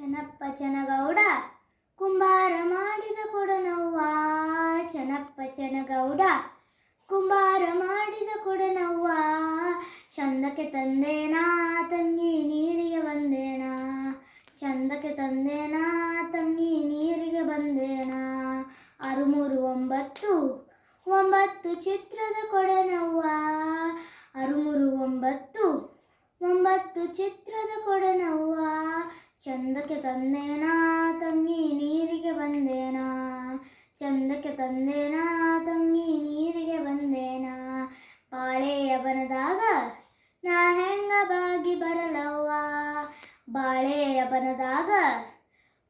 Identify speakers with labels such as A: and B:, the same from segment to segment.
A: ಚನಪ್ಪ ಚನಗೌಡ ಕುಂಬಾರ ಮಾಡಿದ ಕೊಡನವ್ವ. ಚನಪ್ಪ ಚನಗೌಡ ಕುಂಬಾರ ಮಾಡಿದ ಕೊಡನವ್ವ. ಚಂದಕ್ಕೆ ತಂದೇನಾ ತಂಗಿ ನೀರಿಗೆ ಬಂದೇನಾ. ಚಂದಕ್ಕೆ ತಂದೇನಾ ತಂಗಿ ನೀರಿಗೆ ಬಂದೇನಾ. 6 3 9 9 ಚಿತ್ರದ ಕೊಡನವ್ವ. 6 3 9 9 ಚಿತ್ರದ ಕೊಡನವ್ವ. ಚಂದಕ್ಕೆ ತಂದೇನಾ ತಂಗಿ ನೀರಿಗೆ ಬಂದೇನಾ. ಚಂದಕ್ಕೆ ತಂದೇನಾ ತಂಗಿ ನೀರಿಗೆ ಬಂದೇನಾ. ಬಾಳೆಯ ಬನದಾಗ ನಾ ಹೆಂಗ ಬಾಗಿ ಬರಲವ್ವ. ಬಾಳೆಯ ಬನದಾಗ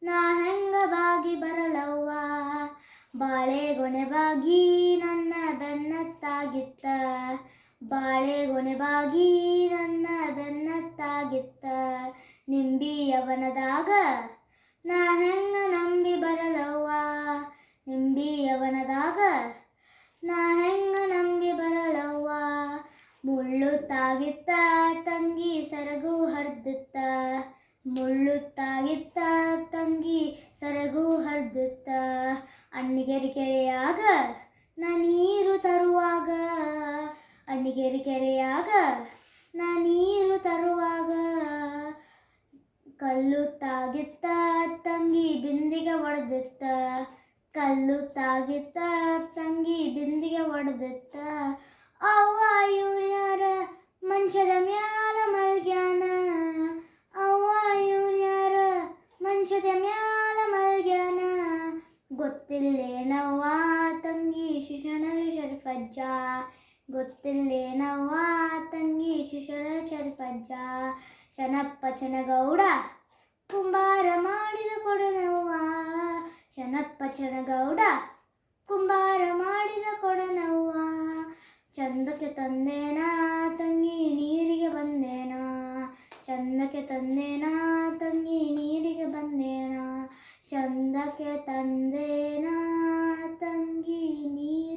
A: ನಾ ಹೆಂಗ ಬಾಗಿ ಬರಲವ್ವ. ಬಾಳೆಗೊನೆ ಬಾಗಿ ನನ್ನ ಬೆನ್ನತ್ತಾಗಿತ್ತ. ಬಾಳೆಗೊನೆ ಬಾಗಿ ನನ್ನ ಬೆನ್ನತ್ತಾಗಿತ್ತ. ನಿಂಬಿಯ ಬನದಾಗ ನಾ ಹೆಂಗ ನಂಬಿ ಬರಲವ್ವ. ನಿಂಬಿಯ ಬನದಾಗ ನಾ ಹೆಂಗ ನಂಬಿ ಬರಲವ್ವ. ಮುಳ್ಳು ತಾಗಿತ್ತ ತಂಗಿ ಸರಗು ಹರ್ದಿತ್ತ. ಮುಳ್ಳು ತಾಗಿತ್ತ ತಂಗಿ ಸರಗು ಹರ್ದಿತ್ತ. ಅಣ್ಣಿಗೇರಿ ಕೆರೆಯಾಗ ನಾ ನೀರು ತರುವಾಗ. ಅಣ್ಣಿಗೇರಿ ಕೆರೆಯಾಗ ನಾ ನೀರು ತರುವಾಗ. ಕಲ್ಲು ತಾಗಿತ್ತ ತಂಗಿ ಬಿಂದಿಗೆ ಒಡೆದಿತ್ತ. ಕಲ್ಲು ತಾಗಿತ್ತ ತಂಗಿ ಬಿಂದಿಗೆ ಒಡೆದಿತ್ತ. ಅವ್ವ ಇವ್ರ್ಯಾರ ಮಂಚದ ಮ್ಯಾಲ ಮಲ್ಗ್ಯಾನ. ಅವ್ವ ಇವ್ರ್ಯಾರ ಮಂಚದ ಮ್ಯಾಲ ಮಲ್ಗ್ಯಾನ. ಗೊತ್ತಿಲ್ಲೇನವ್ವ ತಂಗಿ ಶಿಶುನಾಳ ಶರೀಫಜ್ಜ. ಗೊತ್ತಿಲ್ಲೇನವ್ವ ತಂಗಿ ಶಿಶುನಾಳ ಶರೀಫಜ್ಜ. ಚನಪ್ಪ ಚನಗೌಡ ಕುಂಬಾರ ಮಾಡಿದ ಕೊಡನವ್ವ. ಚನಪ್ಪ ಚನಗೌಡ ಕುಂಬಾರ ಮಾಡಿದ ಕೊಡನವ್ವ. ಚಂದಕ್ಕೆ ತಂದೇನಾ ತಂಗಿ ನೀರಿಗೆ ಬಂದೇನಾ. ಚಂದಕ್ಕೆ ತಂದೇನಾ ತಂಗಿ ನೀರಿಗೆ ಬಂದೇನಾ. ಚಂದಕ್ಕೆ ತಂದೇನಾ ತಂಗಿ ನೀರಿಗೆ